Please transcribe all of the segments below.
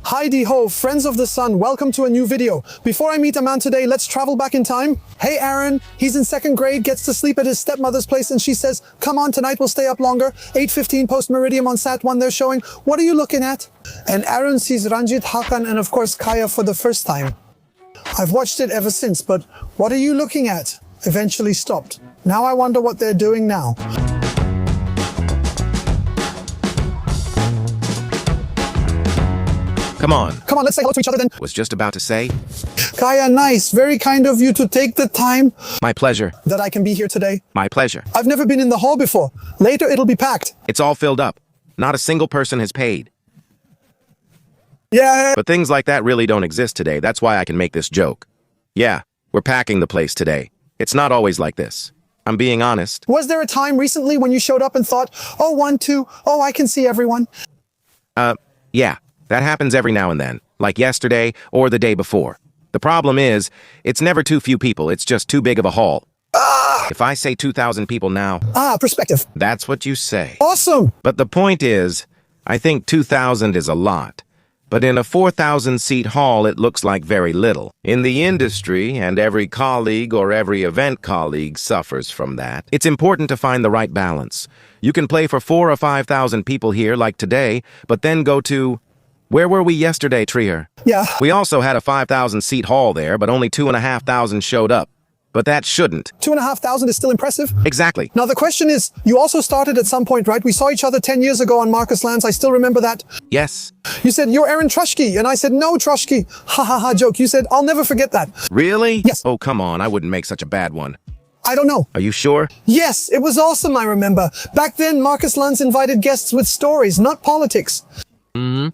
Heidi ho, friends of the sun, welcome to a new video. Before I meet a man today, let's travel back in time. Hey Aaron, he's in second grade, gets to sleep at his stepmother's place and she says, come on, tonight we'll stay up longer. 8:15 post meridian on Sat 1 they're showing. What are you looking at? And Aaron sees Ranjit, Hakan and of course Kaya for the first time. I've watched it ever since, but what are you looking at? Eventually stopped. Now I wonder what they're doing now. Come on, let's say hello to each other then. was just about to say. Kaya, nice. Very kind of you to take the time My pleasure. that I can be here today. My pleasure. I've never been in the hall before. Later it'll be packed. It's all filled up. Not a single person has paid. Yeah. But things like that really don't exist today. That's why I can make this joke. Yeah, we're packing the place today. It's not always like this. I'm being honest. Was there a time recently when you showed up and thought, oh, 1, 2, oh, I can see everyone? Yeah, that happens every now and then, like yesterday or the day before. The problem is, it's never too few people, it's just too big of a hall. If I say 2,000 people now, Perspective. that's what you say. Awesome. But the point is, I think 2,000 is a lot. But in a 4,000-seat hall, it looks like very little. In the industry, and every colleague or every event colleague suffers from that, it's important to find the right balance. You can play for 4,000 or 5,000 people here, like today, but then go to... Where were we yesterday, Trier? Yeah. We also had a 5,000-seat hall there, but only 2,500 showed up. But that shouldn't. 2,500 is still impressive. Exactly. Now the question is, you also started at some point, right? We saw each other 10 years ago on Marcus Lands. I still remember that. Yes. You said, you're Aaron Trushke. And I said, no, Trushke. Ha ha ha joke. You said, I'll never forget that. Really? Yes. Oh, come on. I wouldn't make such a bad one. I don't know. Are you sure? Yes, it was awesome, I remember. Back then, Marcus Lands invited guests with stories, not politics. Mm-hmm.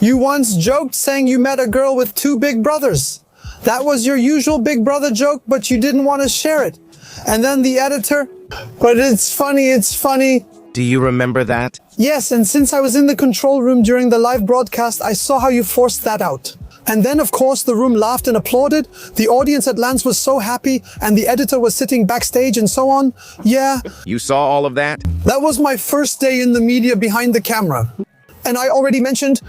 You once joked saying you met a girl with 2 big brothers. That was your usual big brother joke, but you didn't want to share it. And then the editor, but it's funny. Do you remember that? Yes, and since I was in the control room during the live broadcast, I saw how you forced that out. And then, of course, the room laughed and applauded. The audience at Lance was so happy, and the editor was sitting backstage and so on. Yeah. You saw all of that? That was my first day in the media behind the camera. And I already mentioned,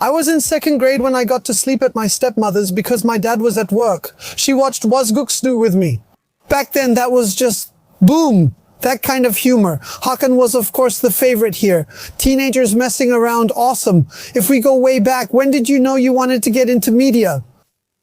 I was in second grade when I got to sleep at my stepmother's because my dad was at work. She watched Was Guckst with me. Back then, that was just boom. That kind of humor. Hakan was, of course, the favorite here. Teenagers messing around, awesome. If we go way back, when did you know you wanted to get into media?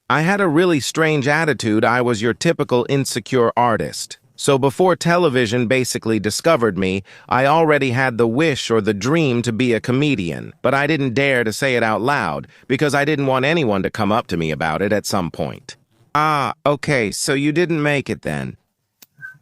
I had a really strange attitude. I was your typical insecure artist. So before television basically discovered me, I already had the wish or the dream to be a comedian, but I didn't dare to say it out loud because I didn't want anyone to come up to me about it at some point. Okay, so you didn't make it then.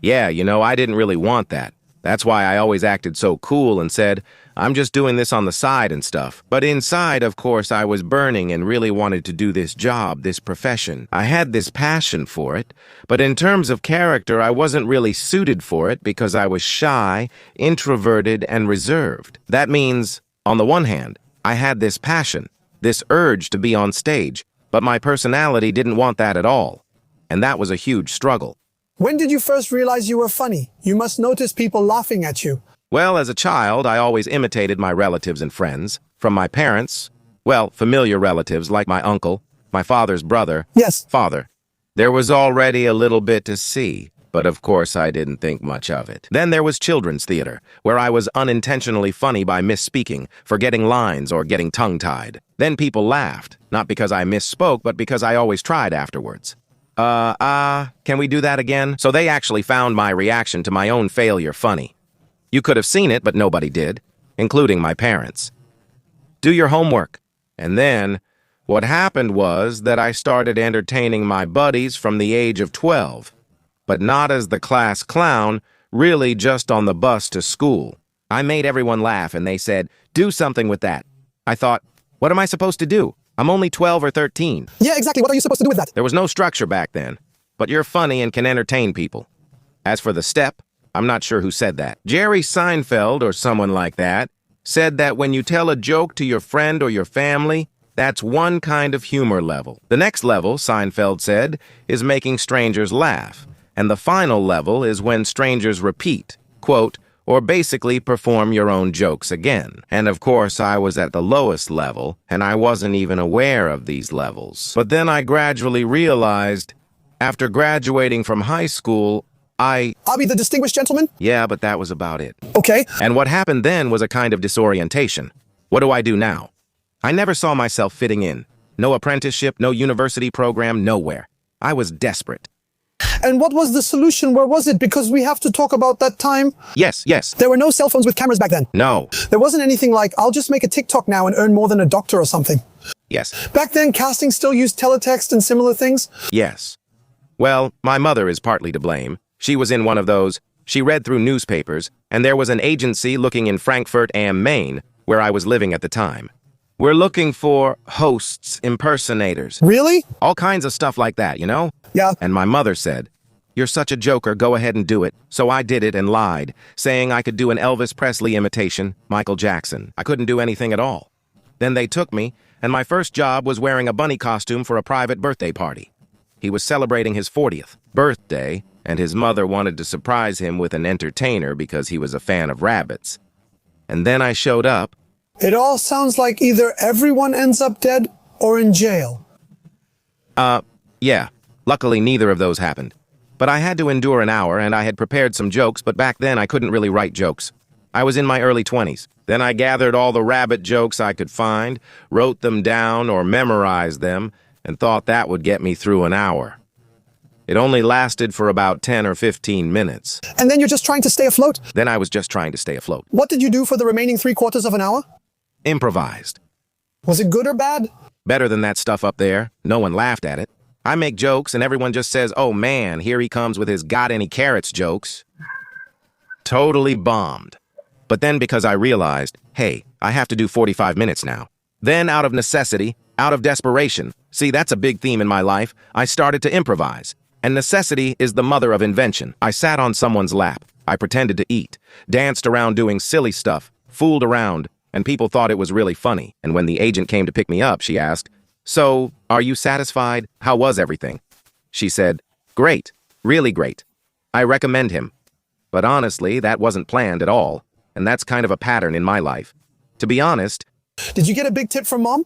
Yeah, I didn't really want that. That's why I always acted so cool and said, I'm just doing this on the side and stuff. But inside, of course, I was burning and really wanted to do this job, this profession. I had this passion for it, but in terms of character, I wasn't really suited for it because I was shy, introverted, and reserved. That means, on the one hand, I had this passion, this urge to be on stage, but my personality didn't want that at all. And that was a huge struggle. When did you first realize you were funny? You must notice people laughing at you. Well, as a child, I always imitated my relatives and friends. From my parents, well, familiar relatives like my uncle, my father's brother, Yes. father. There was already a little bit to see, but of course I didn't think much of it. Then there was children's theater, where I was unintentionally funny by misspeaking, forgetting lines, or getting tongue-tied. Then people laughed, not because I misspoke, but because I always tried afterwards. Can we do that again? So they actually found my reaction to my own failure funny. You could have seen it, but nobody did, including my parents. Do your homework. And then, what happened was that I started entertaining my buddies from the age of 12, but not as the class clown, really just on the bus to school. I made everyone laugh and they said, do something with that. I thought, what am I supposed to do? I'm only 12 or 13. Yeah, exactly. What are you supposed to do with that? There was no structure back then, but you're funny and can entertain people. As for the step, I'm not sure who said that. Jerry Seinfeld or someone like that said that when you tell a joke to your friend or your family, that's one kind of humor level. The next level, Seinfeld said, is making strangers laugh. And the final level is when strangers repeat, quote, or basically perform your own jokes again. And of course, I was at the lowest level, and I wasn't even aware of these levels. But then I gradually realized, after graduating from high school, I'll be the distinguished gentleman? Yeah, but that was about it. Okay. And what happened then was a kind of disorientation. What do I do now? I never saw myself fitting in. No apprenticeship, no university program, nowhere. I was desperate. And what was the solution? Where was it? Because we have to talk about that time. Yes. There were no cell phones with cameras back then. No. There wasn't anything like, I'll just make a TikTok now and earn more than a doctor or something. Yes. Back then, casting still used teletext and similar things. Yes. Well, my mother is partly to blame. She was in one of those. She read through newspapers, and there was an agency looking in Frankfurt am Main, where I was living at the time. We're looking for hosts, impersonators. Really? All kinds of stuff like that, you know? Yeah. And my mother said, "You're such a joker, go ahead and do it." So I did it and lied, saying I could do an Elvis Presley imitation, Michael Jackson. I couldn't do anything at all. Then they took me, and my first job was wearing a bunny costume for a private birthday party. He was celebrating his 40th birthday, and his mother wanted to surprise him with an entertainer because he was a fan of rabbits. And then I showed up. It all sounds like either everyone ends up dead or in jail. Yeah. Luckily, neither of those happened. But I had to endure an hour, and I had prepared some jokes, but back then I couldn't really write jokes. I was in my early 20s. Then I gathered all the rabbit jokes I could find, wrote them down or memorized them, and thought that would get me through an hour. It only lasted for about 10 or 15 minutes. And then you're just trying to stay afloat? Then I was just trying to stay afloat. What did you do for the remaining 3/4 of an hour? Improvised. Was it good or bad? Better than that stuff up there. No one laughed at it. I make jokes and everyone just says, "Oh man, here he comes with his got any carrots jokes." Totally bombed. But then because I realized, hey, I have to do 45 minutes now. Then out of necessity, out of desperation, see, that's a big theme in my life, I started to improvise. And necessity is the mother of invention. I sat on someone's lap. I pretended to eat, danced around doing silly stuff, fooled around, and people thought it was really funny. And when the agent came to pick me up, she asked, "So, are you satisfied? How was everything?" She said, "Great, really great. I recommend him." But honestly, that wasn't planned at all. And that's kind of a pattern in my life. To be honest, Did you get a big tip from Mom?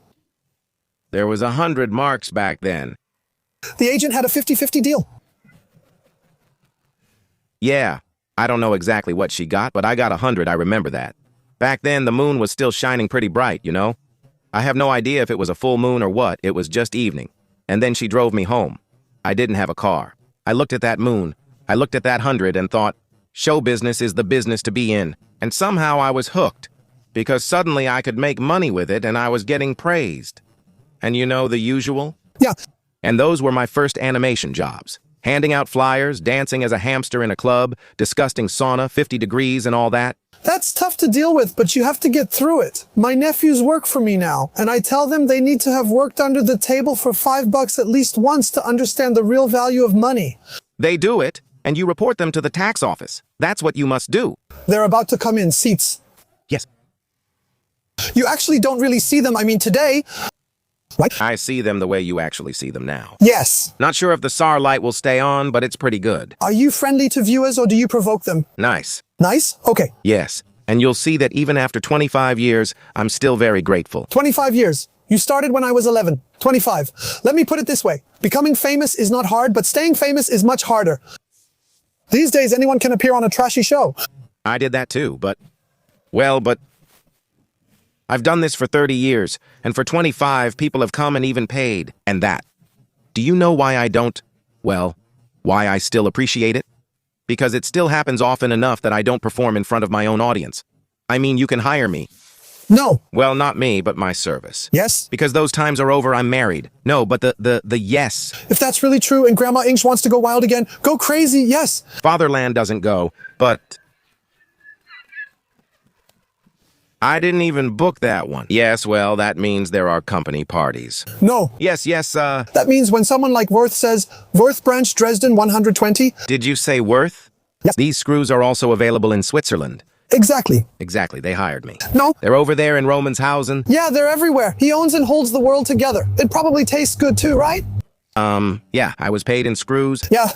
there was 100 marks back then. The agent had a 50-50 deal. Yeah, I don't know exactly what she got, but I got 100, I remember that. Back then, the moon was still shining pretty bright, you know? I have no idea if it was a full moon or what, it was just evening. And then she drove me home. I didn't have a car. I looked at that moon, I looked at that 100 and thought, show business is the business to be in. And somehow I was hooked, because suddenly I could make money with it and I was getting praised. And you know the usual? Yeah. And those were my first animation jobs. Handing out flyers, dancing as a hamster in a club, disgusting sauna, 50 degrees and all that. That's tough to deal with, but you have to get through it. My nephews work for me now, and I tell them they need to have worked under the table for $5 at least once to understand the real value of money. They do it, and you report them to the tax office. That's what you must do. They're about to come in, seats. Yes. You actually don't really see them, I mean today. Right? I see them the way you actually see them now. Yes. Not sure if the SAR light will stay on, but it's pretty good. Are you friendly to viewers or do you provoke them? Nice. Nice? Okay. Yes. And you'll see that even after 25 years, I'm still very grateful. 25 years. You started when I was 11. 25. Let me put it this way. Becoming famous is not hard, but staying famous is much harder. These days, anyone can appear on a trashy show. I did that too, but I've done this for 30 years, and for 25, people have come and even paid. And that. Do you know why I don't, why I still appreciate it? Because it still happens often enough that I don't perform in front of my own audience. I mean, you can hire me. No. Well, not me, but my service. Yes? Because those times are over, I'm married. No, but the yes. If that's really true and Grandma Inch wants to go wild again, go crazy, yes. Fatherland doesn't go, but I didn't even book that one. Yes, well, that means there are company parties. No. Yes, That means when someone like Worth says, Worth Branch Dresden 120. Did you say Worth? Yes. These screws are also available in Switzerland. Exactly. Exactly, they hired me. No. They're over there in Romanshausen. Yeah, they're everywhere. He owns and holds the world together. It probably tastes good too, right? Yeah, I was paid in screws. Yeah.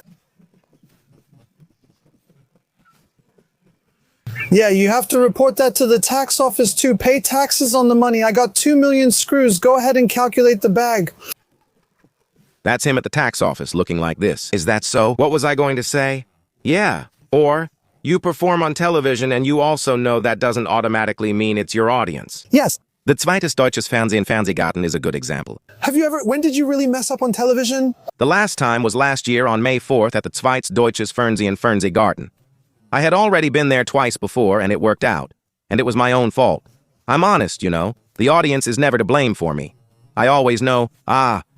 Yeah, you have to report that to the tax office too. Pay taxes on the money. I got 2 million screws. Go ahead and calculate the bag. That's him at the tax office looking like this. Is that so? What was I going to say? Yeah. Or, you perform on television and you also know that doesn't automatically mean it's your audience. Yes. The zweites deutsches Fernsehen Fernsehgarten is a good example. When did you really mess up on television? The last time was last year on May 4th at the zweites deutsches Fernsehen Fernsehgarten. I had already been there twice before and it worked out. And it was my own fault. I'm honest, you know. The audience is never to blame for me. I always know,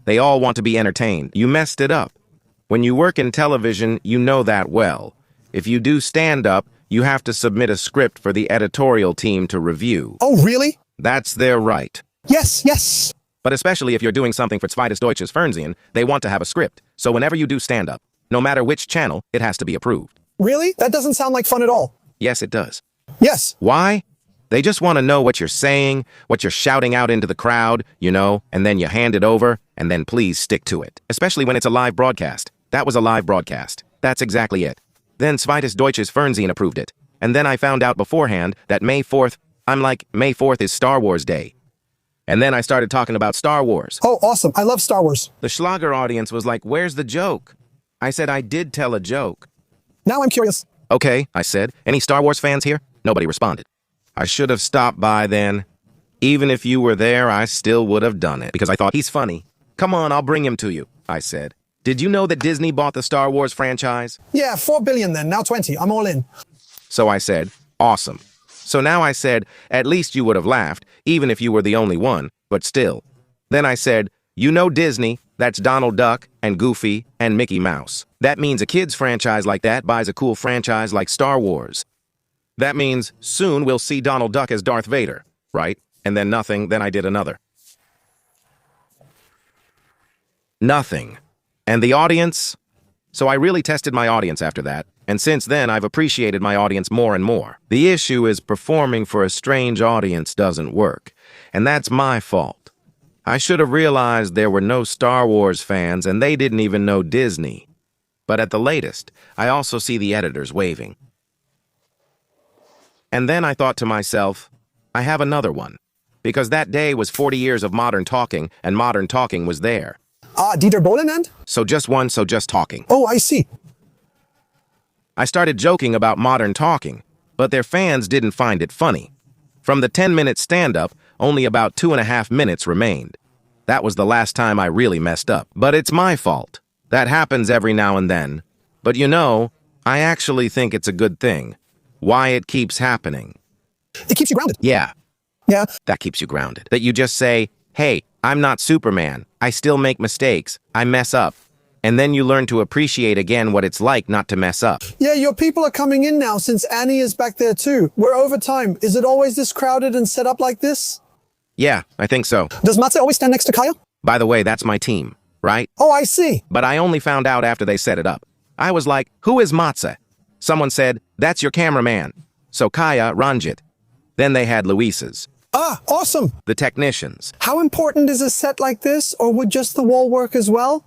they all want to be entertained. You messed it up. When you work in television, you know that well. If you do stand-up, you have to submit a script for the editorial team to review. Oh, really? That's their right. Yes. But especially if you're doing something for zweites deutsches Fernsehen, they want to have a script. So whenever you do stand-up, no matter which channel, it has to be approved. Really? That doesn't sound like fun at all. Yes, it does. Yes. Why? They just want to know what you're saying, what you're shouting out into the crowd, you know, and then you hand it over, and then please stick to it. Especially when it's a live broadcast. That was a live broadcast. That's exactly it. Then zweites deutsches Fernsehen approved it. And then I found out beforehand that May 4th, I'm like, May 4th is Star Wars Day. And then I started talking about Star Wars. Oh, awesome. I love Star Wars. The Schlager audience was like, where's the joke? I said I did tell a joke. Now I'm curious. Okay, I said. Any Star Wars fans here? Nobody responded. I should have stopped by then. Even if you were there, I still would have done it because I thought he's funny. Come on, I'll bring him to you, I said. Did you know that Disney bought the Star Wars franchise? Yeah, 4 billion then, now 20. I'm all in. So I said, awesome. So now I said, at least you would have laughed, even if you were the only one, but still. Then I said, you know Disney, that's Donald Duck and Goofy and Mickey Mouse. That means a kid's franchise like that buys a cool franchise like Star Wars. That means soon we'll see Donald Duck as Darth Vader, right? And then nothing, then I did another. Nothing. And the audience? So I really tested my audience after that, and since then I've appreciated my audience more and more. The issue is performing for a strange audience doesn't work, and that's my fault. I should have realized there were no Star Wars fans and they didn't even know Disney. But at the latest, I also see the editors waving. And then I thought to myself, I have another one. Because that day was 40 years of Modern Talking, and Modern Talking was there. Dieter Bohlen and? So just talking. Oh, I see. I started joking about Modern Talking, but their fans didn't find it funny. From the 10-minute stand-up, only about 2.5 minutes remained. That was the last time I really messed up. But it's my fault. That happens every now and then. But you know, I actually think it's a good thing. Why it keeps happening. It keeps you grounded. Yeah. Yeah. That keeps you grounded. That you just say, hey, I'm not Superman. I still make mistakes. I mess up. And then you learn to appreciate again what it's like not to mess up. Yeah, your people are coming in now since Annie is back there too. We're over time. Is it always this crowded and set up like this? Yeah, I think so. Does Matze always stand next to Kaya? By the way, that's my team, right? Oh, I see. But I only found out after they set it up. I was like, who is Matze? Someone said, that's your cameraman. So Kaya, Ranjit. Then they had Luisa's. Awesome. The technicians. How important is a set like this, or would just the wall work as well?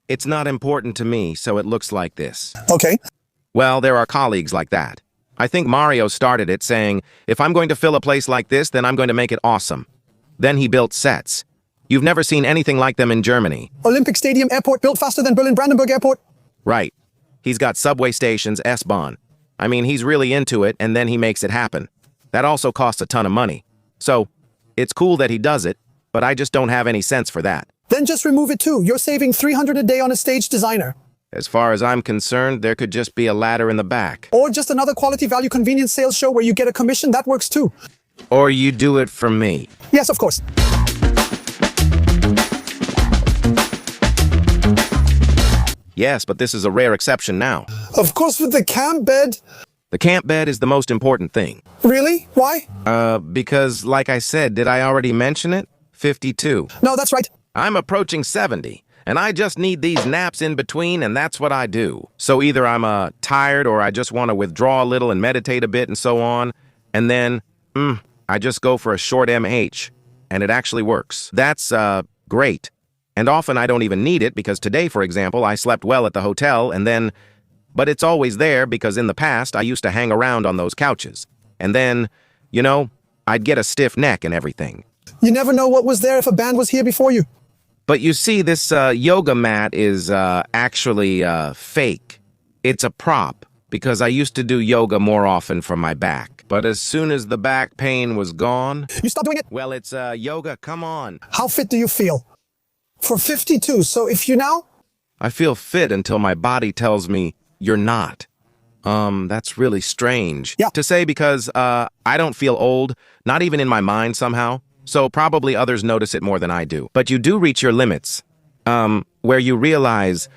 It's not important to me, so it looks like this. Okay. Well, there are colleagues like that. I think Mario started it saying, if I'm going to fill a place like this, then I'm going to make it awesome. Then he built sets. You've never seen anything like them in Germany. Olympic Stadium Airport built faster than Berlin-Brandenburg Airport? Right. He's got subway stations, S-Bahn. I mean, he's really into it, and then he makes it happen. That also costs a ton of money. So, it's cool that he does it, but I just don't have any sense for that. Then just remove it too. You're saving $300 a day on a stage designer. As far as I'm concerned, there could just be a ladder in the back. Or just another quality value convenience sales show where you get a commission. That works too. Or you do it for me. Yes, of course. Yes, but this is a rare exception now. Of course, with the camp bed. The camp bed is the most important thing. Really? Why? Because, like I said, did I already mention it? 52. No, that's right. I'm approaching 70, and I just need these naps in between, and that's what I do. So either I'm tired or I just want to withdraw a little and meditate a bit and so on, and then, I just go for a short MH, and it actually works. That's, great. And often I don't even need it because today, for example, I slept well at the hotel and then... But it's always there because in the past I used to hang around on those couches. And then, I'd get a stiff neck and everything. You never know what was there if a band was here before you. But you see, this yoga mat is actually fake. It's a prop, because I used to do yoga more often for my back. But as soon as the back pain was gone... You stopped doing it? Well, it's yoga, come on. How fit do you feel? For 52, so if you now... I feel fit until my body tells me, you're not. That's really strange to say because I don't feel old, not even in my mind somehow. So probably others notice it more than I do. But you do reach your limits, where you realize,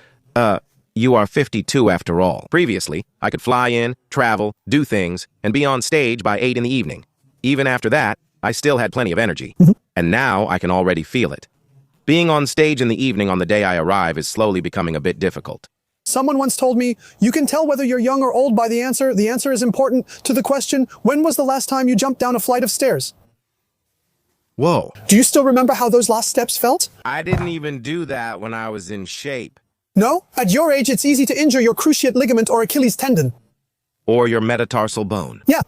you are 52 after all. Previously, I could fly in, travel, do things, and be on stage by 8 in the evening. Even after that, I still had plenty of energy. And now I can already feel it. Being on stage in the evening on the day I arrive is slowly becoming a bit difficult. Someone once told me, you can tell whether you're young or old by the answer. The answer is important to the question, when was the last time you jumped down a flight of stairs? Whoa. Do you still remember how those last steps felt? I didn't even do that when I was in shape. No? At your age, it's easy to injure your cruciate ligament or Achilles tendon. Or your metatarsal bone. Yeah.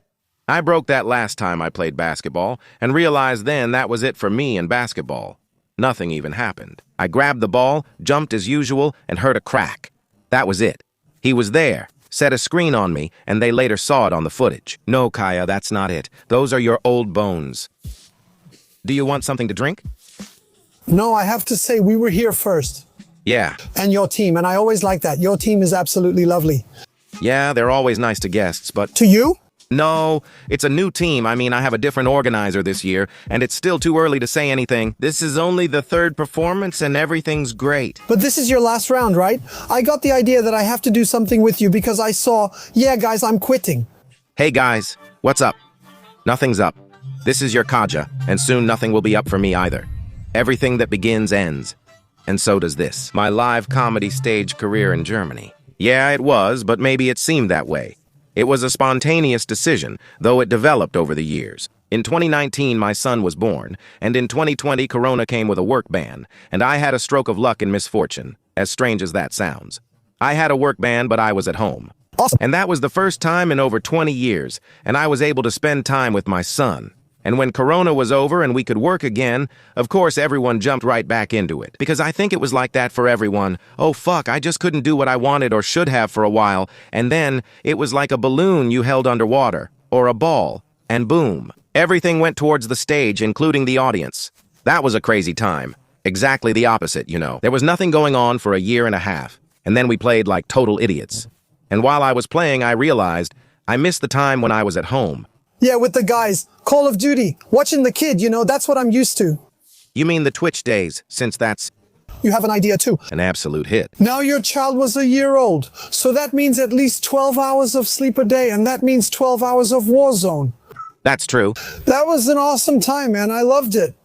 I broke that last time I played basketball and realized then that was it for me in basketball. Nothing even happened. I grabbed the ball, jumped as usual, and heard a crack. That was it. He was there, set a screen on me, and they later saw it on the footage. No, Kaya, that's not it. Those are your old bones. Do you want something to drink? No, I have to say we were here first. Yeah. And your team, and I always like that. Your team is absolutely lovely. Yeah, they're always nice to guests, but... To you? No, it's a new team. I mean, I have a different organizer this year, and it's still too early to say anything. This is only the third performance, and everything's great. But this is your last round, right? I got the idea that I have to do something with you because I saw, yeah, guys, I'm quitting. Hey, guys, what's up? Nothing's up. This is your Kaja, and soon nothing will be up for me either. Everything that begins ends. And so does this. My live comedy stage career in Germany. Yeah, it was, but maybe it seemed that way. It was a spontaneous decision, though it developed over the years. In 2019, my son was born, and in 2020, Corona came with a work ban, and I had a stroke of luck and misfortune, as strange as that sounds. I had a work ban, but I was at home. Awesome. And that was the first time in over 20 years, and I was able to spend time with my son. And when Corona was over and we could work again, of course everyone jumped right back into it. Because I think it was like that for everyone. Oh fuck, I just couldn't do what I wanted or should have for a while. And then it was like a balloon you held underwater. Or a ball. And boom. Everything went towards the stage, including the audience. That was a crazy time. Exactly the opposite, you know. There was nothing going on for a year and a half. And then we played like total idiots. And while I was playing, I realized I missed the time when I was at home. Yeah, with the guys. Call of Duty. Watching the kid, that's what I'm used to. You mean the Twitch days, since that's... You have an idea too. An absolute hit. Now your child was a year old, so that means at least 12 hours of sleep a day, and that means 12 hours of Warzone. That's true. That was an awesome time, man. I loved it.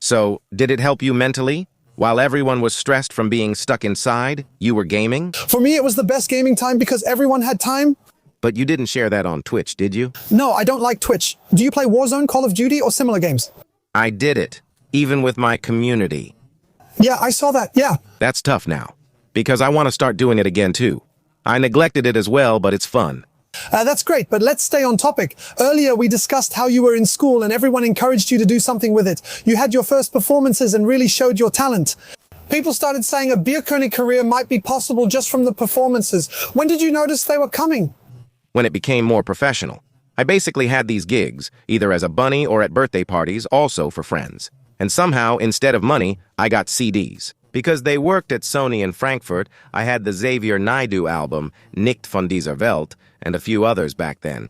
So, did it help you mentally? While everyone was stressed from being stuck inside, you were gaming? For me, it was the best gaming time because everyone had time. But you didn't share that on Twitch, did you? No, I don't like Twitch. Do you play Warzone, Call of Duty, or similar games? I did it, even with my community. Yeah, I saw that, yeah. That's tough now, because I want to start doing it again too. I neglected it as well, but it's fun. That's great, but let's stay on topic. Earlier, we discussed how you were in school and everyone encouraged you to do something with it. You had your first performances and really showed your talent. People started saying a Bierkönig career might be possible just from the performances. When did you notice they were coming? When it became more professional. I basically had these gigs, either as a bunny or at birthday parties, also for friends. And somehow, instead of money, I got CDs. Because they worked at Sony in Frankfurt, I had the Xavier Naidoo album, Nicht von dieser Welt, and a few others back then.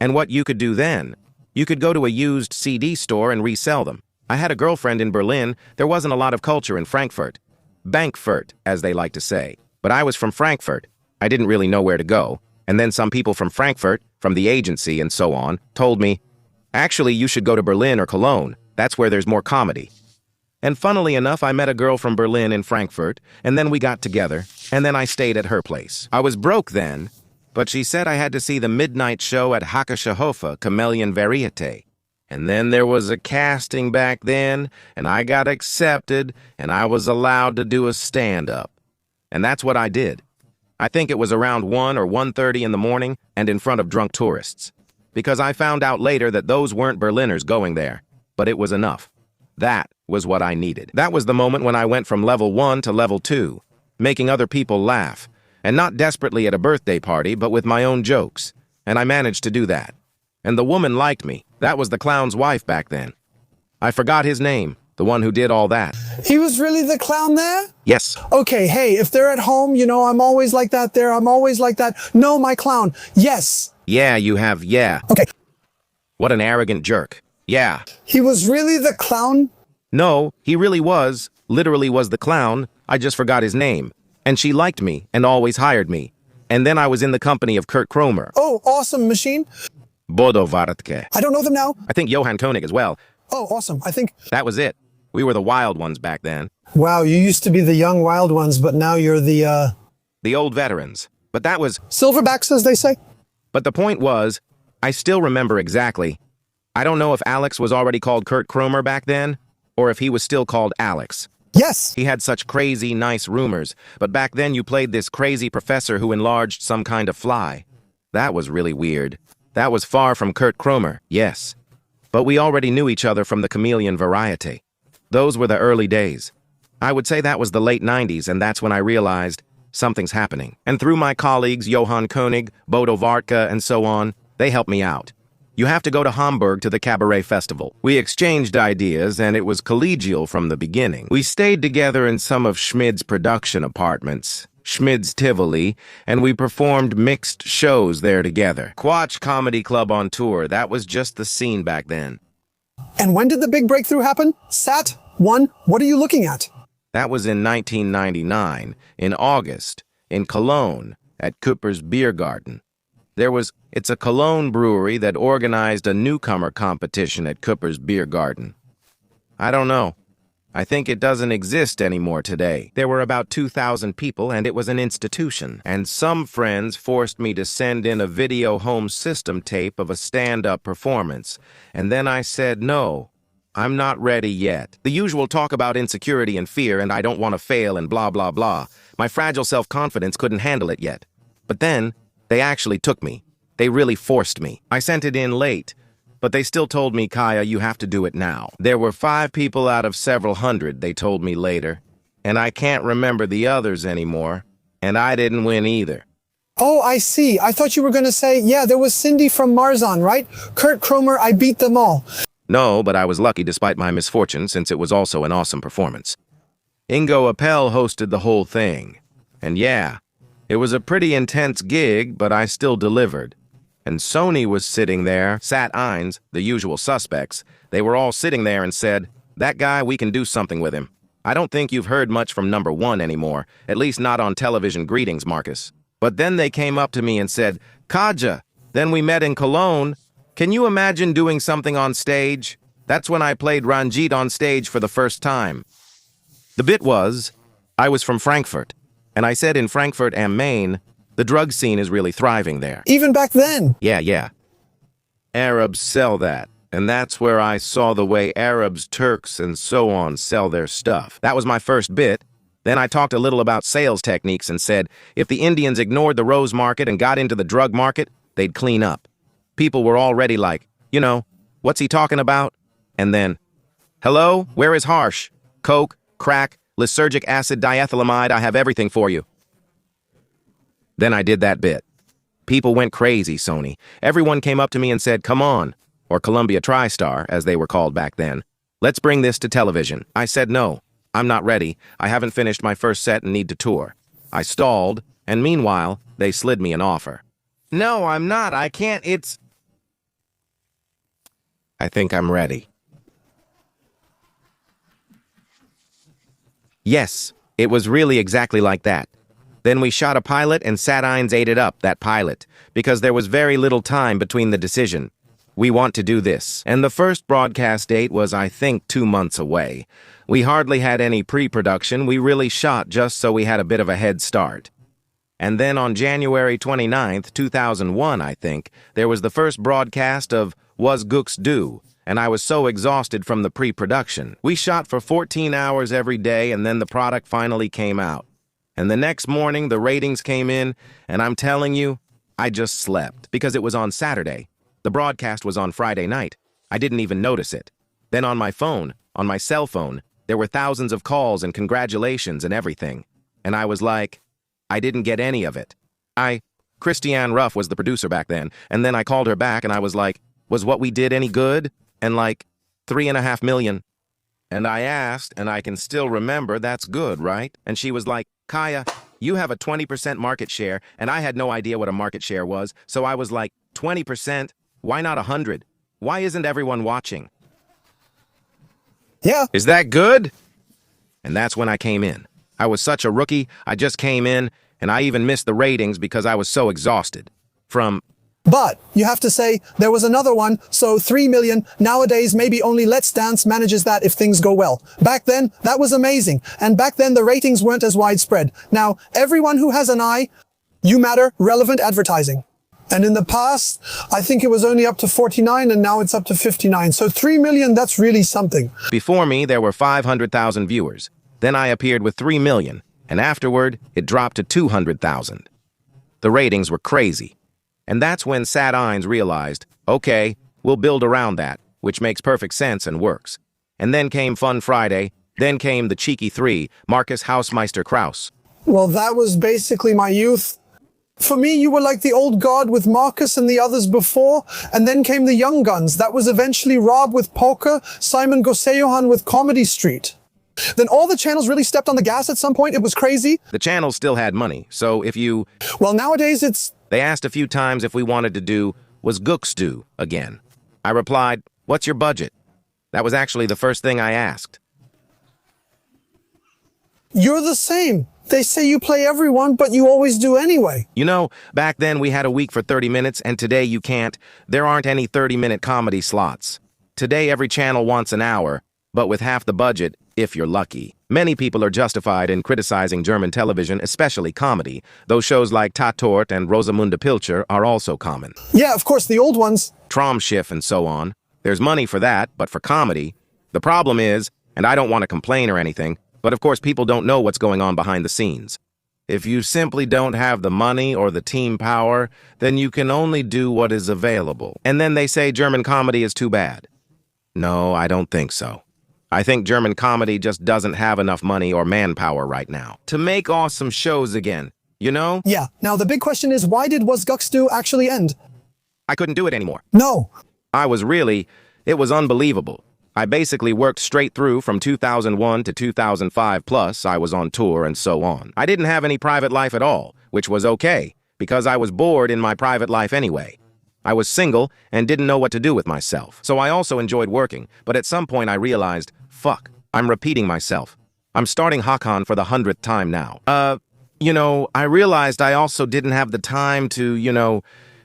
And what you could do then? You could go to a used CD store and resell them. I had a girlfriend in Berlin. There wasn't a lot of culture in Frankfurt. Bankfurt, as they like to say. But I was from Frankfurt. I didn't really know where to go. And then some people from Frankfurt, from the agency and so on, told me, actually, you should go to Berlin or Cologne. That's where there's more comedy. And funnily enough, I met a girl from Berlin in Frankfurt, and then we got together, and then I stayed at her place. I was broke then, but she said I had to see the midnight show at Hackische Hofe, Chameleon Varieté. And then there was a casting back then, and I got accepted, and I was allowed to do a stand-up. And that's what I did. I think it was around 1 or 1:30 in the morning and in front of drunk tourists. because I found out later that those weren't Berliners going there, but it was enough. That was what I needed. That was the moment when I went from level 1 to level 2, making other people laugh, and not desperately at a birthday party, but with my own jokes, and I managed to do that. And the woman liked me. That was the clown's wife back then. I forgot his name, the one who did all that. He was really the clown there? Yes. Okay, hey, if they're at home, you know, I'm always like that there. I'm always like that. No, my clown. Yes. Yeah, you have, yeah. Okay. What an arrogant jerk. Yeah. He was really the clown? No, he really was, literally was the clown. I just forgot his name. And she liked me and always hired me. And then I was in the company of Kurt Kromer. Oh, awesome machine. Bodo Wartke. I don't know them now. I think Johann Koenig as well. Oh, awesome. I think. That was it. We were the wild ones back then. Wow, you used to be the young wild ones, but now you're the The old veterans. But that was... silverbacks, as they say. But the point was, I still remember exactly. I don't know if Alex was already called Kurt Kromer back then, or if he was still called Alex. Yes. He had such crazy, nice rumors, but back then you played this crazy professor who enlarged some kind of fly. That was really weird. That was far from Kurt Kromer, yes. But we already knew each other from the chameleon variety. Those were the early days. I would say that was the late 90s, and that's when I realized something's happening. And through my colleagues, Johann Koenig, Bodo Wartke, and so on, they helped me out. You have to go to Hamburg to the Cabaret Festival. We exchanged ideas, and it was collegial from the beginning. We stayed together in some of Schmid's production apartments, Schmid's Tivoli, and we performed mixed shows there together. Quatsch Comedy Club on tour, that was just the scene back then. And when did the big breakthrough happen? Sat? 1? What are you looking at? That was in 1999, in August, in Cologne, at Cooper's Beer Garden. It's a Cologne brewery that organized a newcomer competition at Cooper's Beer Garden. I don't know. I think it doesn't exist anymore today. There were about 2,000 people, and it was an institution. And some friends forced me to send in a video home system tape of a stand-up performance. And then I said, no, I'm not ready yet. The usual talk about insecurity and fear, and I don't want to fail, and blah, blah, blah. My fragile self-confidence couldn't handle it yet. But then, they actually took me. They really forced me. I sent it in late, but they still told me, Kaya, you have to do it now. There were 5 people out of several hundred, they told me later, and I can't remember the others anymore, and I didn't win either. Oh, I see. I thought you were going to say, yeah, there was Cindy from Marzahn, right? Kurt Kromer, I beat them all. No, but I was lucky despite my misfortune, since it was also an awesome performance. Ingo Appel hosted the whole thing, and yeah, it was a pretty intense gig, but I still delivered. And Sony was sitting there, Sat Eins, the usual suspects. They were all sitting there and said, that guy, we can do something with him. I don't think you've heard much from number 1 anymore, at least not on television. Greetings, Marcus. But then they came up to me and said, Kaja, then we met in Cologne. Can you imagine doing something on stage? That's when I played Ranjit on stage for the first time. The bit was, I was from Frankfurt, and I said in Frankfurt am Main, the drug scene is really thriving there. Even back then? Yeah. Arabs sell that, and that's where I saw the way Arabs, Turks, and so on sell their stuff. That was my first bit. Then I talked a little about sales techniques and said, if the Indians ignored the rose market and got into the drug market, they'd clean up. People were already like, you know, what's he talking about? And then, hello, where is Harsh? Coke, crack, lysergic acid diethylamide, I have everything for you. Then I did that bit. People went crazy, Sony. Everyone came up to me and said, come on, or Columbia TriStar, as they were called back then. Let's bring this to television. I said no, I'm not ready. I haven't finished my first set and need to tour. I stalled, and meanwhile, they slid me an offer. No, I'm not. I can't. I think I'm ready. Yes, it was really exactly like that. Then we shot a pilot and Sat Eins ate it up, that pilot, because there was very little time between the decision. We want to do this. And the first broadcast date was, I think, 2 months away. We hardly had any pre-production. We really shot just so we had a bit of a head start. And then on January 29th, 2001, I think, there was the first broadcast of Was Guckst Do, and I was so exhausted from the pre-production. We shot for 14 hours every day, and then the product finally came out. And the next morning, the ratings came in, and I'm telling you, I just slept, because it was on Saturday. The broadcast was on Friday night. I didn't even notice it. Then on my cell phone, there were thousands of calls and congratulations and everything. And I was like, I didn't get any of it. Christiane Ruff was the producer back then, and then I called her back and I was like, was what we did any good? And like, 3.5 million. And I asked, and I can still remember, that's good, right? And she was like, Kaya, you have a 20% market share, and I had no idea what a market share was, so I was like, 20%? Why not 100? Why isn't everyone watching? Yeah. Is that good? And that's when I came in. I was such a rookie, I just came in, and I even missed the ratings because I was so exhausted. But you have to say there was another one, so 3 million. Nowadays, maybe only Let's Dance manages that if things go well. Back then, that was amazing. And back then, the ratings weren't as widespread. Now, everyone who has an eye, you matter, relevant advertising. And in the past, I think it was only up to 49 and now it's up to 59. So 3 million, that's really something. Before me, there were 500,000 viewers. Then I appeared with 3 million, and afterward, it dropped to 200,000. The ratings were crazy. And that's when Sat Eins realized, okay, we'll build around that, which makes perfect sense and works. And then came Fun Friday, then came the Cheeky Three, Marcus Hausmeister Kraus. Well, that was basically my youth. For me, you were like the old guard with Marcus and the others before, and then came the young guns. That was eventually Rob with Poker, Simon Gosejohan with Comedy Street. Then all the channels really stepped on the gas at some point. It was crazy. The channels still had money, so if you... Well, nowadays it's... They asked a few times if we wanted to do, was guckst again. I replied, what's your budget? That was actually the first thing I asked. You're the same. They say you play everyone, but you always do anyway. You know, back then we had a week for 30 minutes, and today you can't. There aren't any 30-minute comedy slots. Today every channel wants an hour, but with half the budget, if you're lucky. Many people are justified in criticizing German television, especially comedy. Those shows like Tatort and Rosamunde Pilcher are also common. Yeah, of course, the old ones. Traumschiff and so on. There's money for that, but for comedy, the problem is, and I don't want to complain or anything, but of course people don't know what's going on behind the scenes. If you simply don't have the money or the team power, then you can only do what is available. And then they say German comedy is too bad. No, I don't think so. I think German comedy just doesn't have enough money or manpower right now to make awesome shows again, you know? Yeah. Now the big question is, why did Was guckst actually end? I couldn't do it anymore. No. It was unbelievable. I basically worked straight through from 2001 to 2005, plus I was on tour and so on. I didn't have any private life at all, which was okay, because I was bored in my private life anyway. I was single and didn't know what to do with myself, so I also enjoyed working, but at some point I realized, fuck, I'm repeating myself. I'm starting Hakan for the 100th time now. I realized I also didn't have the time to,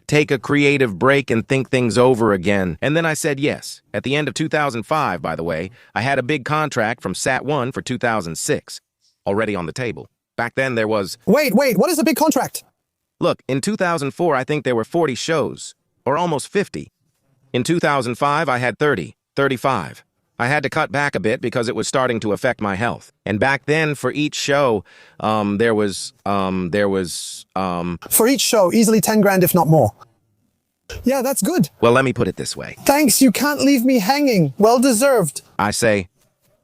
take a creative break and think things over again. And then I said yes. At the end of 2005, by the way, I had a big contract from Sat1 for 2006, already on the table. Back then there was... Wait, what is a big contract? Look, in 2004, I think there were 40 shows, or almost 50. In 2005, I had 35. I had to cut back a bit because it was starting to affect my health. And back then, for each show, there was... For each show, easily 10 grand, if not more. Yeah, that's good. Well, let me put it this way. Thanks, you can't leave me hanging. Well deserved. I say,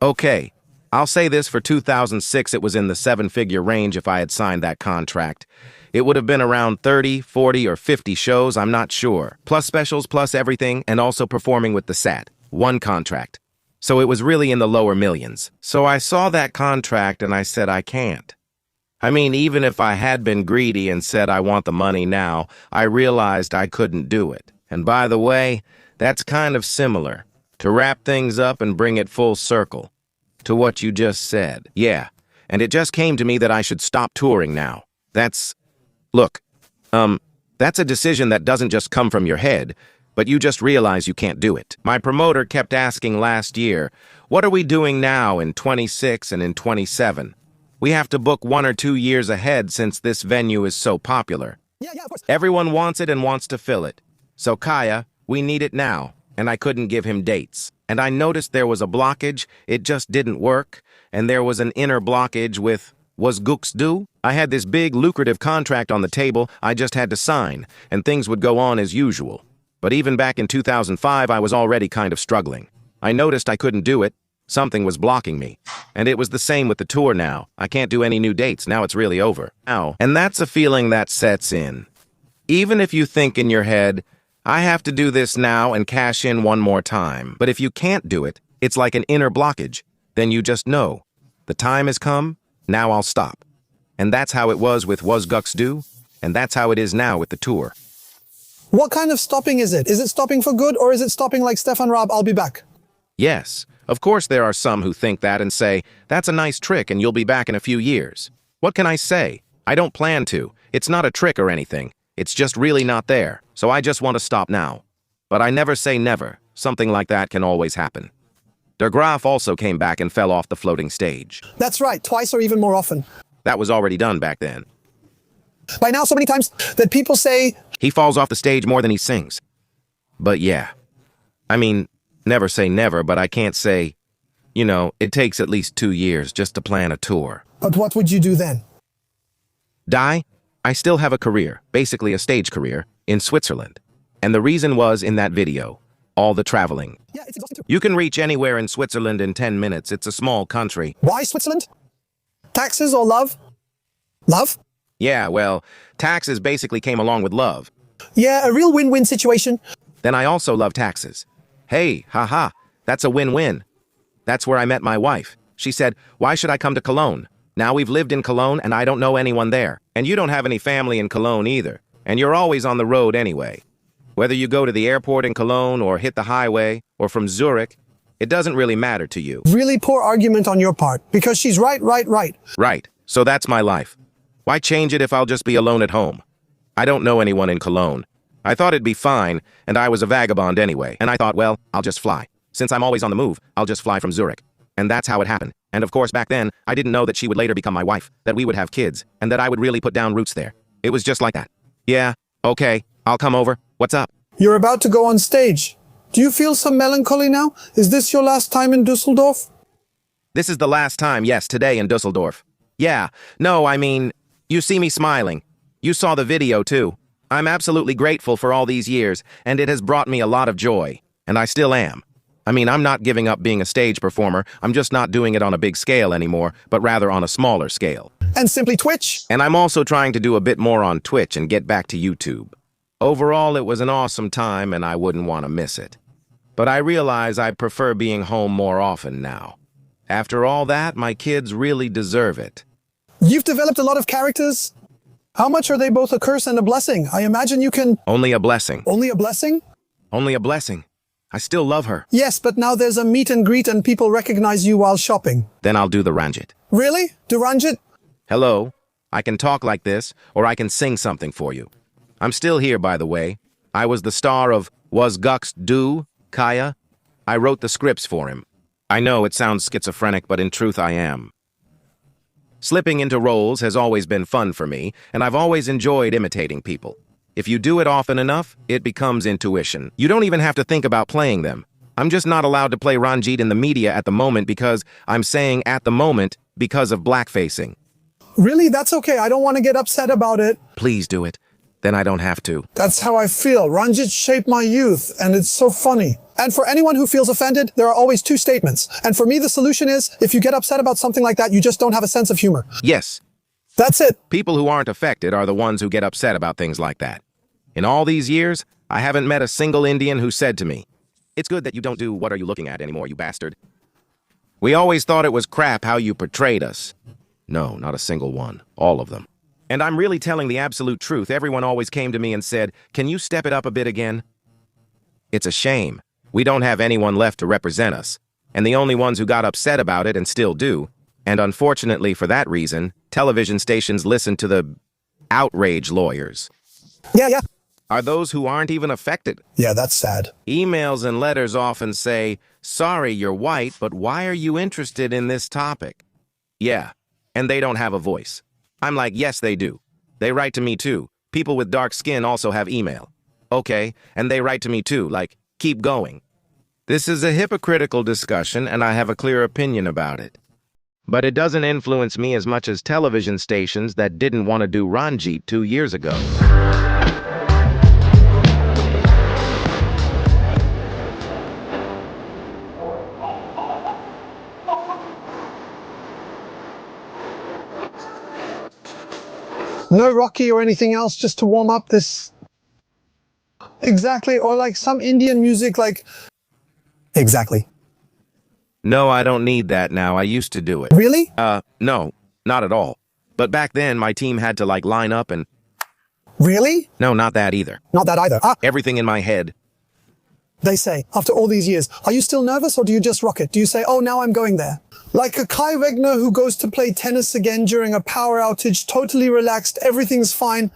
okay, I'll say this, for 2006, it was in the 7-figure range if I had signed that contract. It would have been around 30, 40, or 50 shows, I'm not sure. Plus specials, plus everything, and also performing with the SAT. One contract. So it was really in the lower millions. So I saw that contract and I said, I can't. I mean, even if I had been greedy and said I want the money now, I realized I couldn't do it. And by the way, that's kind of similar. To wrap things up and bring it full circle to what you just said. Yeah, and it just came to me that I should stop touring now. That's a decision that doesn't just come from your head, but you just realize you can't do it. My promoter kept asking last year, what are we doing now in 26 and in 27? We have to book 1 or 2 years ahead since this venue is so popular. Yeah, of course. Everyone wants it and wants to fill it. So Kaya, we need it now, and I couldn't give him dates. And I noticed there was a blockage, it just didn't work, and there was an inner blockage with, was guckst? I had this big lucrative contract on the table I just had to sign, and things would go on as usual. But even back in 2005, I was already kind of struggling. I noticed I couldn't do it. Something was blocking me. And it was the same with the tour now. I can't do any new dates. Now it's really over. Ow. And that's a feeling that sets in. Even if you think in your head, I have to do this now and cash in one more time. But if you can't do it, it's like an inner blockage. Then you just know. The time has come, now I'll stop. And that's how it was with Was Guckst Do, and that's how it is now with the tour. What kind of stopping is it? Is it stopping for good, or is it stopping like Stefan Raab, I'll be back? Yes, of course there are some who think that and say, that's a nice trick and you'll be back in a few years. What can I say? I don't plan to. It's not a trick or anything. It's just really not there, so I just want to stop now. But I never say never. Something like that can always happen. Der Graf also came back and fell off the floating stage. That's right, twice or even more often. That was already done back then. By now, so many times that people say, He falls off the stage more than he sings. But yeah. I mean, never say never, but I can't say, it takes at least 2 years just to plan a tour. but what would you do then? Die? I still have a career, basically a stage career, in Switzerland. And the reason was in that video, all the traveling. Yeah, it's exhausting too. You can reach anywhere in Switzerland in 10 minutes. It's a small country. Why Switzerland? Taxes or love? Love? Yeah, well, taxes basically came along with love. Yeah, a real win-win situation. Then I also love taxes. Hey, haha, that's a win-win. That's where I met my wife. She said, why should I come to Cologne? Now we've lived in Cologne and I don't know anyone there. And you don't have any family in Cologne either. And you're always on the road anyway. Whether you go to the airport in Cologne or hit the highway or from Zurich, it doesn't really matter to you. Really poor argument on your part, because she's right. Right, so that's my life. Why change it if I'll just be alone at home? I don't know anyone in Cologne. I thought it'd be fine, and I was a vagabond anyway. And I thought, well, I'll just fly. Since I'm always on the move, I'll just fly from Zurich. And that's how it happened. And of course, back then, I didn't know that she would later become my wife, that we would have kids, and that I would really put down roots there. It was just like that. Yeah, okay, I'll come over. What's up? You're about to go on stage. Do you feel some melancholy now? Is this your last time in Dusseldorf? This is the last time, yes, today in Dusseldorf. Yeah, no, I mean, you see me smiling. You saw the video, too. I'm absolutely grateful for all these years, and it has brought me a lot of joy. And I still am. I mean, I'm not giving up being a stage performer. I'm just not doing it on a big scale anymore, but rather on a smaller scale. And simply Twitch? And I'm also trying to do a bit more on Twitch and get back to YouTube. Overall, it was an awesome time, and I wouldn't want to miss it. But I realize I prefer being home more often now. After all that, my kids really deserve it. You've developed a lot of characters. How much are they both a curse and a blessing? I imagine you can... Only a blessing. Only a blessing? Only a blessing. I still love her. Yes, but now there's a meet and greet and people recognize you while shopping. Then I'll do the Ranjit. Really? Duranjit? Hello? I can talk like this, or I can sing something for you. I'm still here, by the way. I was the star of Was Guckst Do, Kaya. I wrote the scripts for him. I know it sounds schizophrenic, but in truth I am. Slipping into roles has always been fun for me, and I've always enjoyed imitating people. If you do it often enough, it becomes intuition. You don't even have to think about playing them. I'm just not allowed to play Ranjit in the media at the moment because I'm saying at the moment because of blackfacing. Really? That's okay. I don't want to get upset about it. Please do it. Then I don't have to. That's how I feel. Ranjit shaped my youth, and it's so funny. And for anyone who feels offended, there are always two statements. And for me, the solution is, if you get upset about something like that, you just don't have a sense of humor. Yes. That's it. People who aren't affected are the ones who get upset about things like that. In all these years, I haven't met a single Indian who said to me, "It's good that you don't do What Are You Looking At anymore, you bastard." We always thought it was crap how you portrayed us. No, not a single one. All of them. And I'm really telling the absolute truth. Everyone always came to me and said, "Can you step it up a bit again?" It's a shame. We don't have anyone left to represent us. And the only ones who got upset about it and still do, and unfortunately for that reason, television stations listen to the outrage lawyers. Yeah. Are those who aren't even affected. Yeah, that's sad. Emails and letters often say, "Sorry, you're white, but why are you interested in this topic?" Yeah, and they don't have a voice. I'm like, yes, they do. They write to me too. People with dark skin also have email. Okay, and they write to me too, like, keep going. This is a hypocritical discussion, and I have a clear opinion about it. But it doesn't influence me as much as television stations that didn't want to do Ranjit 2 years ago. No Rocky or anything else just to warm up this. Exactly, or like some Indian music like. Exactly. No, I don't need that now. I used to do it. Really? No, not at all. But back then, my team had to, like, line up and... Really? No, not that either. Not that either. Everything in my head. They say, after all these years, are you still nervous or do you just rock it? Do you say, oh, now I'm going there? Like a Kai Wegner who goes to play tennis again during a power outage, totally relaxed, everything's fine.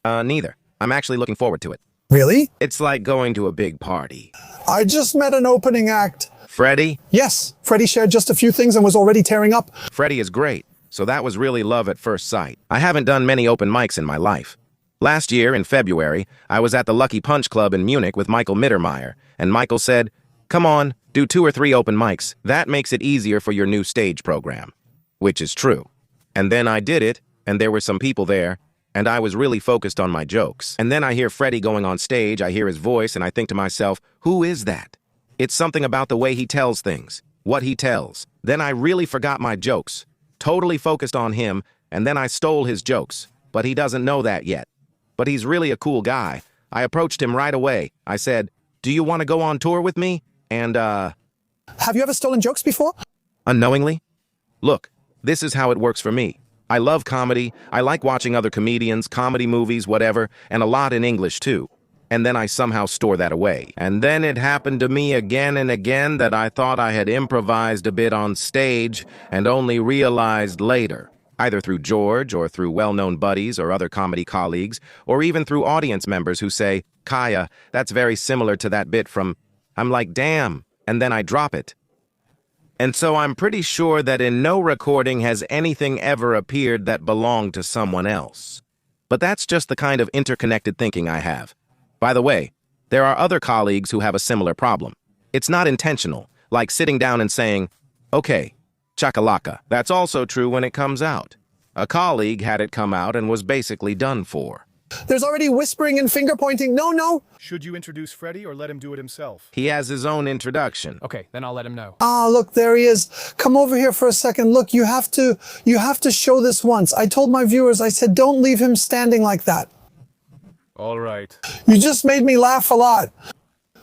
Neither. I'm actually looking forward to it. Really? It's like going to a big party. I just met an opening act. Freddie? Yes, Freddie shared just a few things and was already tearing up. Freddie is great, so that was really love at first sight. I haven't done many open mics in my life. Last year, in February, I was at the Lucky Punch Club in Munich with Michael Mittermeier, and Michael said, "Come on, do 2 or 3 open mics. That makes it easier for your new stage program." Which is true. And then I did it, and there were some people there, and I was really focused on my jokes. And then I hear Freddie going on stage, I hear his voice, and I think to myself, who is that? It's something about the way he tells things, what he tells. Then I really forgot my jokes, totally focused on him, and then I stole his jokes. But he doesn't know that yet. But he's really a cool guy. I approached him right away. I said, "Do you want to go on tour with me?" And, Have you ever stolen jokes before? unknowingly? Look, this is how it works for me. I love comedy, I like watching other comedians, comedy movies, whatever, and a lot in English too. And then I somehow store that away. And then it happened to me again and again that I thought I had improvised a bit on stage and only realized later, either through George or through well-known buddies or other comedy colleagues, or even through audience members who say, "Kaya, that's very similar to that bit from..." I'm like, damn, and then I drop it. And so I'm pretty sure that in no recording has anything ever appeared that belonged to someone else. But that's just the kind of interconnected thinking I have. By the way, there are other colleagues who have a similar problem. It's not intentional, like sitting down and saying, "Okay, chakalaka." That's also true when it comes out. A colleague had it come out and was basically done for. There's already whispering and finger pointing. No, no. Should you introduce Freddie or let him do it himself? He has his own introduction. Okay, then I'll let him know. Look, there he is. Come over here for a second. Look, you have to show this once. I told my viewers, I said, don't leave him standing like that. All right. You just made me laugh a lot.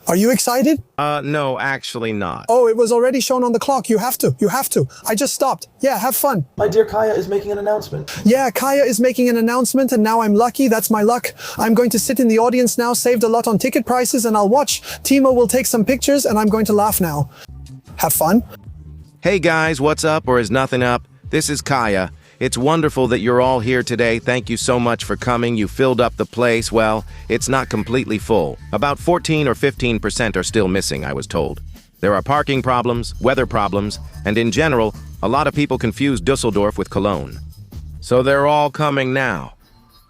Are you excited? No, actually not. Oh, it was already shown on the clock. You have to. You have to. I just stopped. Yeah, have fun. My dear Kaya is making an announcement. Yeah, Kaya is making an announcement and now I'm lucky. That's my luck. I'm going to sit in the audience now, saved a lot on ticket prices, and I'll watch. Timo will take some pictures and I'm going to laugh now. Have fun. Hey guys, what's up or is nothing up? This is Kaya. It's wonderful that you're all here today. Thank you so much for coming. You filled up the place. Well, it's not completely full. About 14 or 15% are still missing, I was told. There are parking problems, weather problems, and in general, a lot of people confuse Dusseldorf with Cologne. So they're all coming now.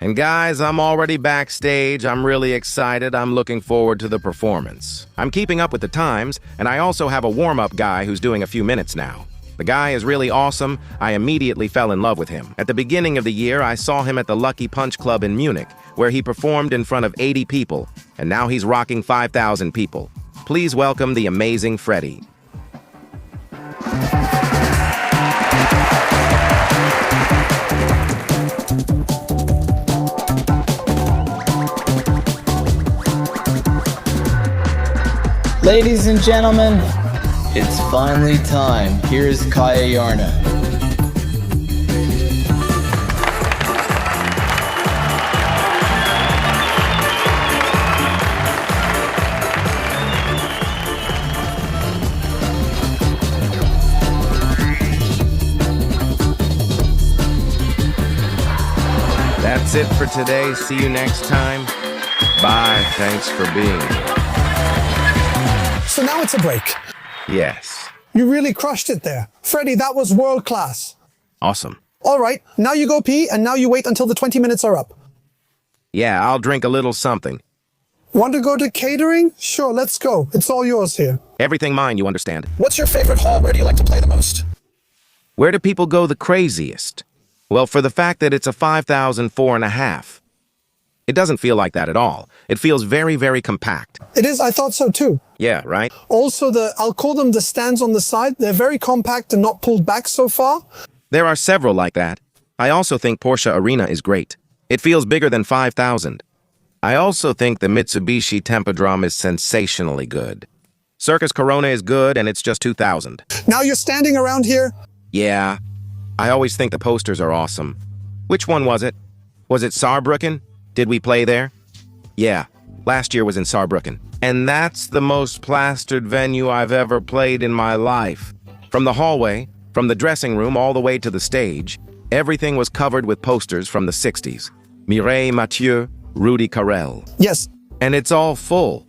And guys, I'm already backstage. I'm really excited. I'm looking forward to the performance. I'm keeping up with the times, and I also have a warm-up guy who's doing a few minutes now. The guy is really awesome. I immediately fell in love with him. At the beginning of the year, I saw him at the Lucky Punch Club in Munich, where he performed in front of 80 people, and now he's rocking 5,000 people. Please welcome the amazing Freddie. Ladies and gentlemen, it's finally time. Here's Kaya Yanar. That's it for today. See you next time. Bye. Thanks for being here. So now it's a break. Yes. You really crushed it there. Freddie, that was world class. Awesome. All right, now you go pee and now you wait until the 20 minutes are up. Yeah, I'll drink a little something. Want to go to catering? Sure, let's go. It's all yours here. Everything mine, you understand. What's your favorite hall? Where do you like to play the most? Where do people go the craziest? Well, for the fact that it's a 5,004.5. It doesn't feel like that at all. It feels very, very compact. It is, I thought so too. Yeah, right? Also, I'll call them the stands on the side. They're very compact and not pulled back so far. There are several like that. I also think Porsche Arena is great. It feels bigger than 5,000. I also think the Mitsubishi Tempodrome is sensationally good. Circus Corona is good, and it's just 2,000. Now you're standing around here? Yeah, I always think the posters are awesome. Which one was it? Was it Saarbrücken? Did we play there? Yeah, last year was in Saarbrücken. And that's the most plastered venue I've ever played in my life. From the hallway, from the dressing room all the way to the stage, everything was covered with posters from the 60s. Mireille Mathieu, Rudy Carell. Yes. And it's all full.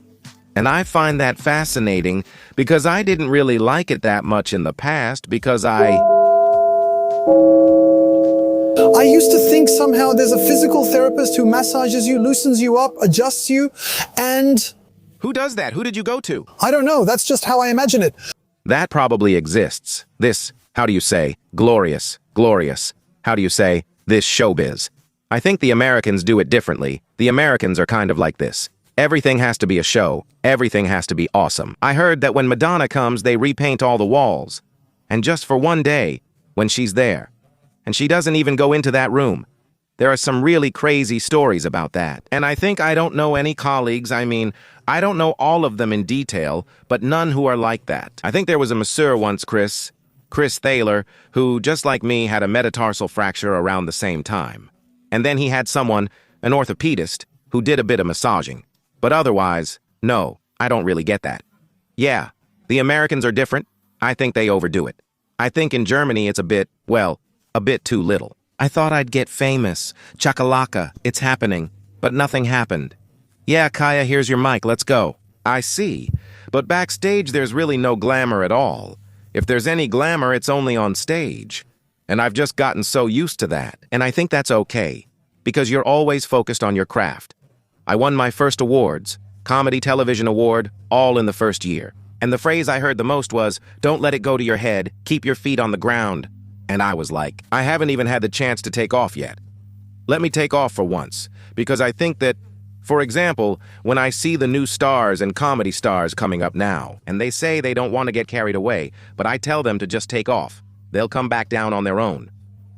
And I find that fascinating because I didn't really like it that much in the past because I used to think somehow there's a physical therapist who massages you, loosens you up, adjusts you, and... Who does that? Who did you go to? I don't know, that's just how I imagine it. That probably exists. This, how do you say, glorious, how do you say, this showbiz. I think the Americans do it differently. The Americans are kind of like this. Everything has to be a show. Everything has to be awesome. I heard that when Madonna comes, they repaint all the walls. And just for one day, when she's there. And she doesn't even go into that room. There are some really crazy stories about that. And I think I don't know any colleagues, I don't know all of them in detail, but none who are like that. I think there was a masseur once, Chris Thaler, who, just like me, had a metatarsal fracture around the same time. And then he had someone, an orthopedist, who did a bit of massaging. But otherwise, no, I don't really get that. Yeah, the Americans are different. I think they overdo it. I think in Germany it's a bit too little. I thought I'd get famous. Chakalaka, it's happening. But nothing happened. Yeah, Kaya, here's your mic, let's go. I see. But backstage there's really no glamour at all. If there's any glamour, it's only on stage. And I've just gotten so used to that. And I think that's okay. Because you're always focused on your craft. I won my first awards, Comedy Television Award, all in the first year. And the phrase I heard the most was, don't let it go to your head, keep your feet on the ground. And I was like, I haven't even had the chance to take off yet. Let me take off for once, because I think that, for example, when I see the new stars and comedy stars coming up now, and they say they don't want to get carried away, but I tell them to just take off. They'll come back down on their own.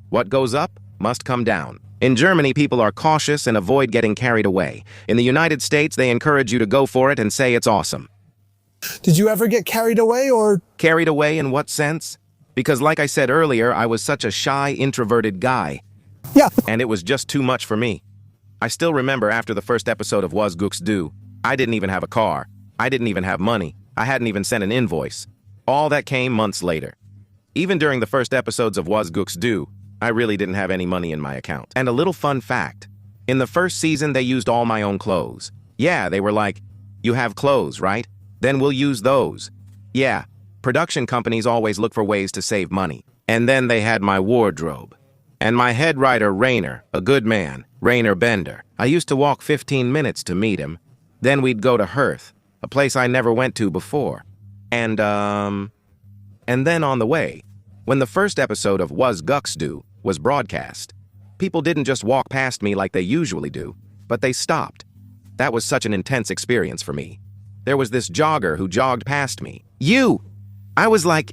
What goes up must come down. In Germany, people are cautious and avoid getting carried away. In the United States, they encourage you to go for it and say it's awesome. Did you ever get carried away or... Carried away in what sense? Because like I said earlier, I was such a shy, introverted guy. Yeah. And it was just too much for me. I still remember after the first episode of Was Guckst Du, I didn't even have a car. I didn't even have money. I hadn't even sent an invoice. All that came months later. Even during the first episodes of Was Guckst Du, I really didn't have any money in my account. And a little fun fact, in the first season, they used all my own clothes. Yeah, they were like, you have clothes, right? Then we'll use those. Yeah, production companies always look for ways to save money. And then they had my wardrobe. And my head writer, Rainer, a good man, Rainer Bender. I used to walk 15 minutes to meet him. Then we'd go to Hearth, a place I never went to before. And then on the way, when the first episode of Was Guckst Du was broadcast, people didn't just walk past me like they usually do, but they stopped. That was such an intense experience for me. There was this jogger who jogged past me. You! I was like,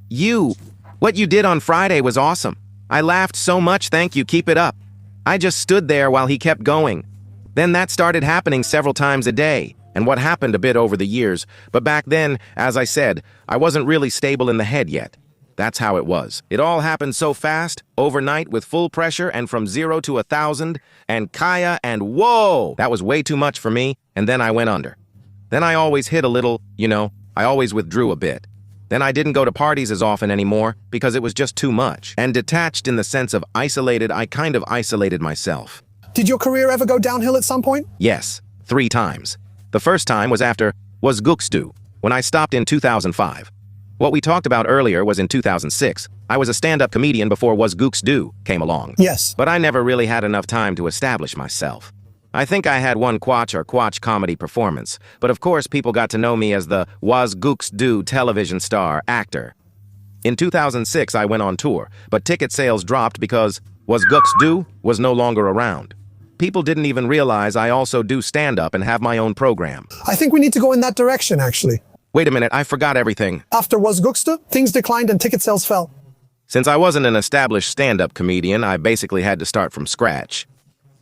you! What you did on Friday was awesome. I laughed so much, thank you, keep it up. I just stood there while he kept going. Then that started happening several times a day, and what happened a bit over the years, but back then, as I said, I wasn't really stable in the head yet. That's how it was. It all happened so fast, overnight with full pressure and from 0 to 1,000, and Kaya and whoa! That was way too much for me, and then I went under. Then I always hid a little, I always withdrew a bit. Then I didn't go to parties as often anymore because it was just too much. And detached in the sense of isolated, I kind of isolated myself. Did your career ever go downhill at some point? Yes, 3 times. The first time was after Was Guckst Du, when I stopped in 2005. What we talked about earlier was in 2006. I was a stand-up comedian before Was Guckst Du came along. Yes. But I never really had enough time to establish myself. I think I had one Quatch comedy performance, but of course people got to know me as the Was Guckst Du television star actor. In 2006 I went on tour, but ticket sales dropped because Was Guckst Du was no longer around. People didn't even realize I also do stand-up and have my own program. I think we need to go in that direction, actually. Wait a minute, I forgot everything. After Was Guckst Du, things declined and ticket sales fell. Since I wasn't an established stand-up comedian, I basically had to start from scratch.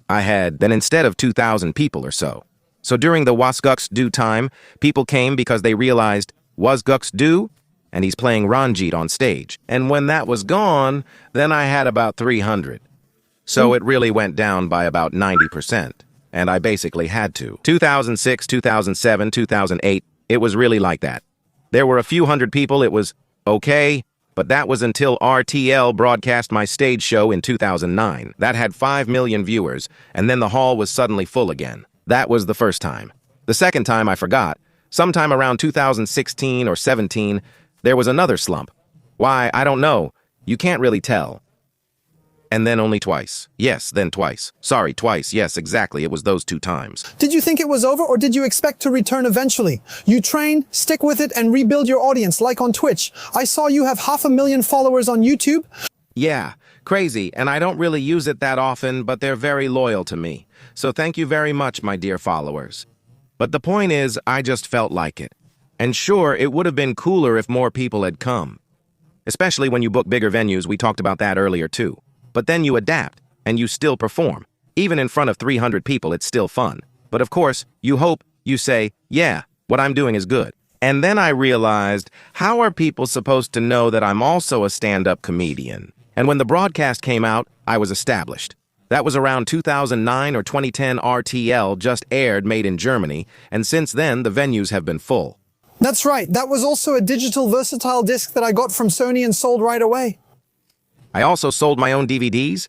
I had, then instead of 2,000 people or so. So during the Was guckst do time, people came because they realized, was guckst do? And he's playing Ranjit on stage. And when that was gone, then I had about 300. So it really went down by about 90%. And I basically had to. 2006, 2007, 2008, it was really like that. There were a few hundred people, it was okay, but that was until RTL broadcast my stage show in 2009. That had 5 million viewers, and then the hall was suddenly full again. That was the first time. The second time I forgot. Sometime around 2016 or 17, there was another slump. Why, I don't know. You can't really tell. And then only twice. Yes, then twice. Sorry, twice. Yes, exactly. It was those 2 times. Did you think it was over, or did you expect to return eventually? You train, stick with it, and rebuild your audience like on Twitch. I saw you have 500,000 followers on YouTube. Yeah, crazy, and I don't really use it that often, but they're very loyal to me. So thank you very much, my dear followers. But the point is, I just felt like it. And sure, it would have been cooler if more people had come. Especially when you book bigger venues, we talked about that earlier too. But then you adapt, and you still perform. Even in front of 300 people, it's still fun. But of course, you hope, you say, yeah, what I'm doing is good. And then I realized, how are people supposed to know that I'm also a stand-up comedian? And when the broadcast came out, I was established. That was around 2009 or 2010. RTL just aired Made in Germany, and since then, the venues have been full. That's right. That was also a digital versatile disc that I got from Sony and sold right away. I also sold my own DVDs.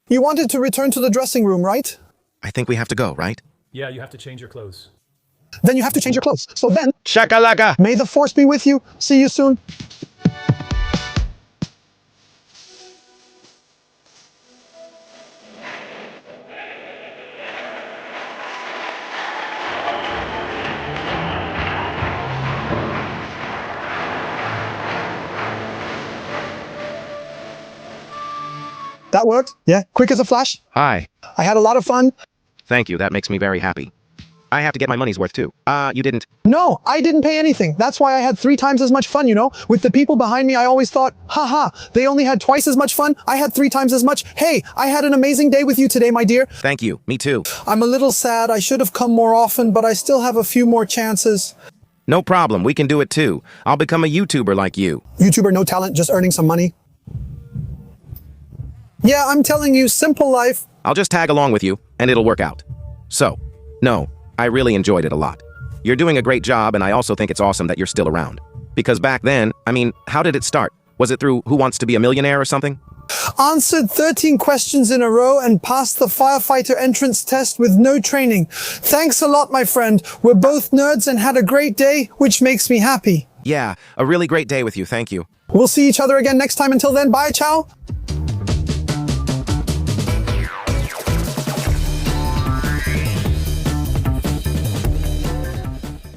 You wanted to return to the dressing room, right? I think we have to go, right? Yeah, you have to change your clothes. Then you have to change your clothes. So then, Shakalaka! may the force be with you. See you soon. That worked? Yeah, quick as a flash. Hi. I had a lot of fun. Thank you, that makes me very happy. I have to get my money's worth too. You didn't. No, I didn't pay anything. That's why I had 3 times as much fun, you know? With the people behind me, I always thought, haha, they only had twice as much fun. I had 3 times as much. Hey, I had an amazing day with you today, my dear. Thank you, me too. I'm a little sad. I should have come more often, but I still have a few more chances. No problem, we can do it too. I'll become a YouTuber like you. YouTuber, no talent, just earning some money. Yeah, I'm telling you, simple life. I'll just tag along with you, and it'll work out. So, no, I really enjoyed it a lot. You're doing a great job, and I also think it's awesome that you're still around. Because back then, I mean, how did it start? Was it through Who Wants to Be a Millionaire or something? Answered 13 questions in a row and passed the firefighter entrance test with no training. Thanks a lot, my friend. We're both nerds and had a great day, which makes me happy. Yeah, a really great day with you, thank you. We'll see each other again next time. Until then, bye, ciao.